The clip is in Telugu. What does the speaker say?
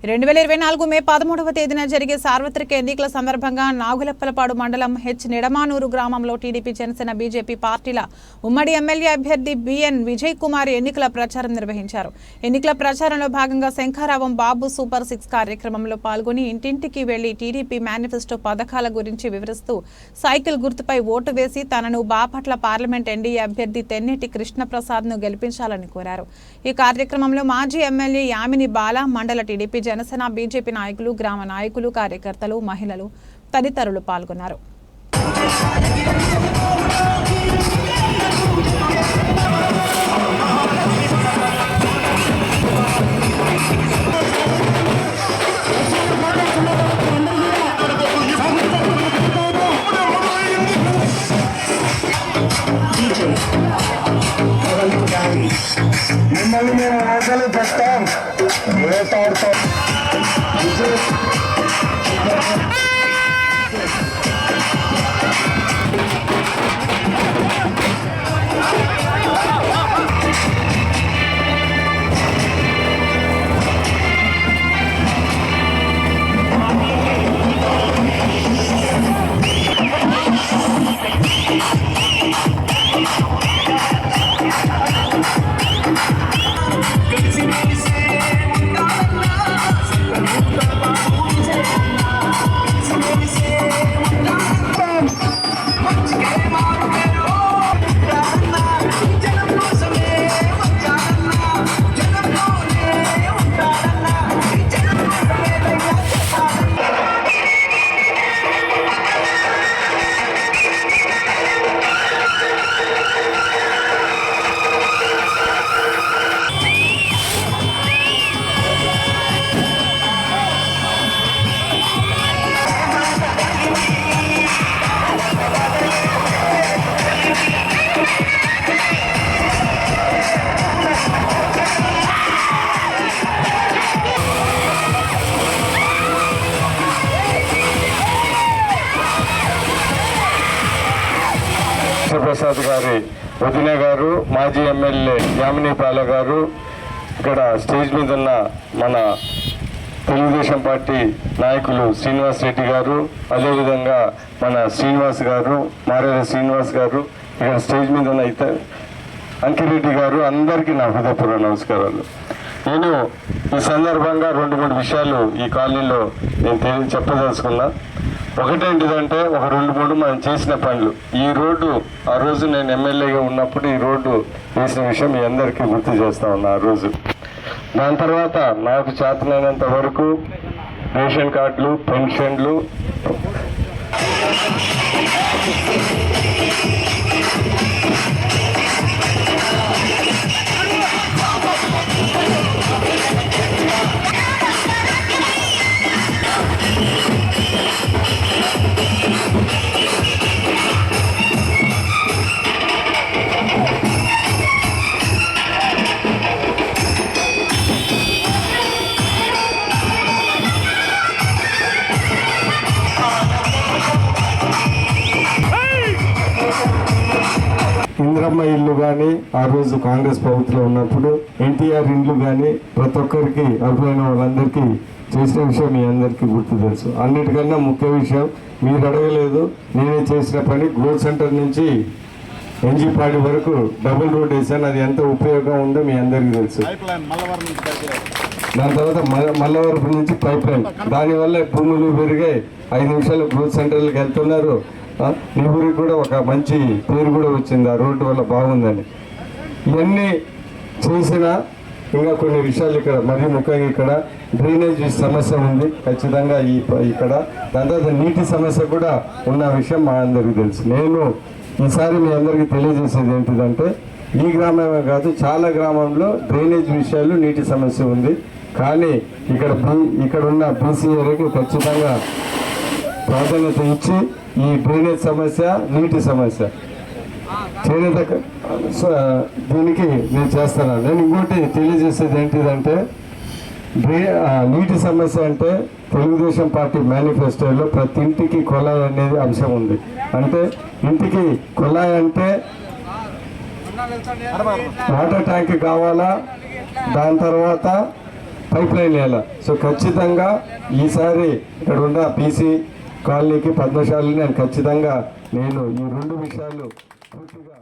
2024 మే 13వ తేదీన జరిగే సార్వత్రిక ఎన్నికల సందర్భంగా నాగులప్పలపాడు మండలం హెచ్ నిడమానూరు గ్రామంలో టీడీపీ జనసేన బీజేపీ పార్టీల ఉమ్మడి ఎమ్మెల్యే అభ్యర్థి బిఎన్ విజయ్ కుమార్ ఎన్నికల ప్రచారం నిర్వహించారు. ఎన్నికల ప్రచారంలో భాగంగా శంఖారావం బాబు సూపర్ 6 కార్యక్రమంలో పాల్గొని ఇంటింటికి వెళ్లి టీడీపీ మేనిఫెస్టో పథకాల గురించి వివరిస్తూ సైకిల్ గుర్తుపై ఓటు వేసి తనను బాపట్ల పార్లమెంట్ ఎన్డీఏ అభ్యర్థి తెన్నేటి కృష్ణప్రసాద్ ను గెలిపించాలని కోరారు. ఈ కార్యక్రమంలో మాజీ ఎమ్మెల్యే యామిని బాల, మండల టీడీపీ జనసేన బీజేపీ నాయకులు, గ్రామ నాయకులు, కార్యకర్తలు, మహిళలు తదితరులు పాల్గొన్నారు. మిమ్మల్ని మేము ఆశలు పెట్టాం. ప్రసాద్ గారి వదిన గారు, మాజీ ఎమ్మెల్యే యామిని బాల గారు, ఇక్కడ స్టేజ్ మీద ఉన్న మన తెలుగుదేశం పార్టీ నాయకులు శ్రీనివాస్ రెడ్డి గారు, అదేవిధంగా మన శ్రీనివాస్ గారు, మారేల శ్రీనివాస్ గారు, ఇక్కడ స్టేజ్ మీద ఉన్న అంకిరెడ్డి గారు, అందరికీ నా హృదయపూర్వక నమస్కారాలు. నేను ఈ సందర్భంగా 2-3 విషయాలు ఈ కాలనీలో నేను చెప్పదలుచుకున్నా. ఒకటేంటిదంటే, ఒక 2-3 మనం చేసిన పనులు. ఈ రోడ్డు ఆ రోజు నేను ఎమ్మెల్యేగా ఉన్నప్పుడు ఈ రోడ్డు వేసిన విషయం మీ అందరికీ గుర్తు చేస్తా ఉన్నా ఆ రోజు. దాని తర్వాత నాకు చేతనైనంత వరకు రేషన్ కార్డులు, పెన్షన్లు, ఇంద్రమ్మ ఇల్లు కానీ, ఆ రోజు కాంగ్రెస్ ప్రభుత్వంలో ఉన్నప్పుడు ఎన్టీఆర్ ఇండ్లు కానీ, ప్రతి ఒక్కరికి అర్హులైన వాళ్ళందరికీ చేసిన విషయం మీ అందరికీ గుర్తు తెలుసు. అన్నిటికన్నా ముఖ్య విషయం మీరు అడగలేదు, నేనే చేసిన పని. గ్రోత్ సెంటర్ నుంచి ఎన్జీపాడి వరకు డబుల్ రోడ్ వేసాను. అది ఎంత ఉపయోగం ఉందో మీ అందరికీ తెలుసు. దాని తర్వాత మల్లవరపు నుంచి పైప్ లైన్, దానివల్ల భూములు పెరిగాయి. 5 నిమిషాలు గ్రోత్ సెంటర్లకు వెళ్తున్నారు. మీ ఊరికి కూడా ఒక మంచి పేరు కూడా వచ్చింది ఆ రోడ్డు వల్ల, బాగుందని. ఇవన్నీ చేసినా ఇంకా కొన్ని విషయాలు ఇక్కడ, మరీ ముఖ్యంగా ఇక్కడ డ్రైనేజ్ సమస్య ఉంది ఖచ్చితంగా ఇక్కడ. దాని తర్వాత నీటి సమస్య కూడా ఉన్న విషయం మా అందరికీ తెలుసు. నేను ఈసారి మీ అందరికీ తెలియజేసేది ఏంటిదంటే, ఈ గ్రామమే కాదు చాలా గ్రామంలో డ్రైనేజ్ విషయాలు, నీటి సమస్య ఉంది. కానీ ఇక్కడ ఉన్న బీసీ ఏరియాకి ఖచ్చితంగా ప్రాధాన్యత ఇచ్చి ఈ డ్రైనేజ్ సమస్య, నీటి సమస్య చేనేత దీనికి నేను చేస్తాను. నేను ఇంకోటి తెలియజేసేది ఏంటిదంటే, నీటి సమస్య అంటే తెలుగుదేశం పార్టీ మేనిఫెస్టోలో ప్రతి ఇంటికి కొలాయి అనేది అంశం ఉంది. అంటే ఇంటికి కొలాయి అంటే వాటర్ ట్యాంక్ కావాలా, దాని తర్వాత పైప్ లైన్ వేయాలి. సో ఖచ్చితంగా ఈసారి ఇక్కడ ఉన్న పీసీ కాలనీకి పద్మశాలిని నేను ఖచ్చితంగా ఈ 2 విషయాలు పూర్తిగా